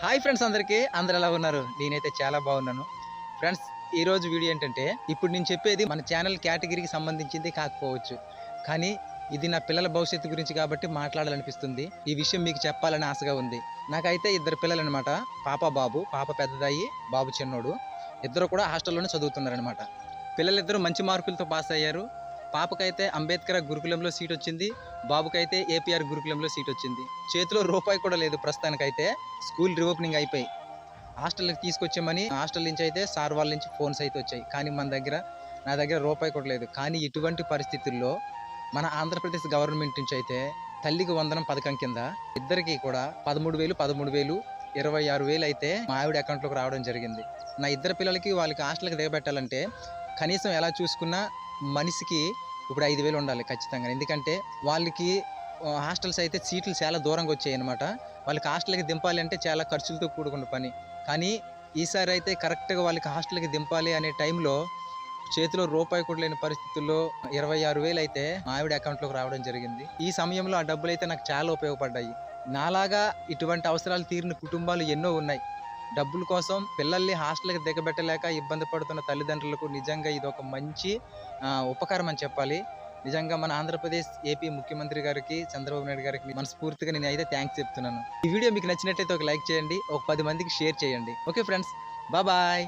Hi friends, అందరూ ఎలా ఉన్నారు? నేనైతే చాలా బాగున్నాను ఫ్రెండ్స్. ఈ రోజు వీడియో ఏంటంటే, ఇప్పుడు నేను చెప్పేది మన ఛానల్ కేటగిరీకి సంబంధించింది కాకపోవచ్చు, కానీ ఇది నా పిల్లల భవిష్యత్తు గురించి కాబట్టి మాట్లాడాలనిపిస్తుంది. ఈ విషయం మీకు చెప్పాలని ఆశగా ఉంది. నాకైతే ఇద్దరు పిల్లలు అనమాట. పాప బాబు. పాప పెద్దదాయి, బాబు చిన్నోడు. ఇద్దరు కూడా హాస్టల్లోనే చదువుతున్నారనమాట. పిల్లలిద్దరూ మంచి మార్కులతో పాస్ అయ్యారు. పాపకైతే అంబేద్కర్ గురుకులంలో సీట్ వచ్చింది. బాబుకైతే ఏపీఆర్ గురుకులంలో సీట్ వచ్చింది. చేతిలో రూపాయి కూడా లేదు ప్రస్తుతానికైతే. స్కూల్ రీఓపెనింగ్ అయిపోయి హాస్టల్కి తీసుకొచ్చామని హాస్టల్ నుంచి అయితే సార్ వాళ్ళ నుంచి ఫోన్స్ అయితే వచ్చాయి. కానీ నా దగ్గర రూపాయి కూడా లేదు. కానీ ఇటువంటి పరిస్థితుల్లో మన ఆంధ్రప్రదేశ్ గవర్నమెంట్ నుంచి అయితే తల్లికి వందనం పథకం కింద ఇద్దరికి కూడా 13,000 26,000 అయితే మా ఆవిడ అకౌంట్లోకి రావడం జరిగింది. నా ఇద్దరు పిల్లలకి వాళ్ళకి హాస్టల్కి దిగబెట్టాలంటే కనీసం ఎలా చూసుకున్నా మనిషికి ఇప్పుడు 5,000 ఉండాలి ఖచ్చితంగా. ఎందుకంటే వాళ్ళకి హాస్టల్స్ అయితే సీట్లు చాలా దూరంగా వచ్చాయి అనమాట. వాళ్ళకి హాస్టల్కి దింపాలి అంటే చాలా ఖర్చులతో కూడుకున్న పని. కానీ ఈసారి అయితే కరెక్ట్గా వాళ్ళకి హాస్టల్కి దింపాలి అనే టైంలో చేతిలో రూపాయి కూడా లేని పరిస్థితుల్లో 26,000 అయితే మా ఆవిడ అకౌంట్లోకి రావడం జరిగింది. ఈ సమయంలో ఆ డబ్బులు అయితే నాకు చాలా ఉపయోగపడ్డాయి. నాలాగా ఇటువంటి అవసరాలు తీరిన కుటుంబాలు ఎన్నో ఉన్నాయి. డబ్బుల కోసం పిల్లల్ని హాస్టల్కి దిగబెట్టలేక ఇబ్బంది పడుతున్న తల్లిదండ్రులకు నిజంగా ఇది ఒక మంచి ఉపకారం అని చెప్పాలి. నిజంగా మన ఆంధ్రప్రదేశ్ ఏపీ ముఖ్యమంత్రి గారికి, చంద్రబాబు నాయుడు గారికి మనస్ఫూర్తిగా నేను అయితే థ్యాంక్స్ చెప్తున్నాను. ఈ వీడియో మీకు నచ్చినట్లయితే ఒక లైక్ చేయండి, ఒక 10 మందికి షేర్ చేయండి. Okay friends, bye.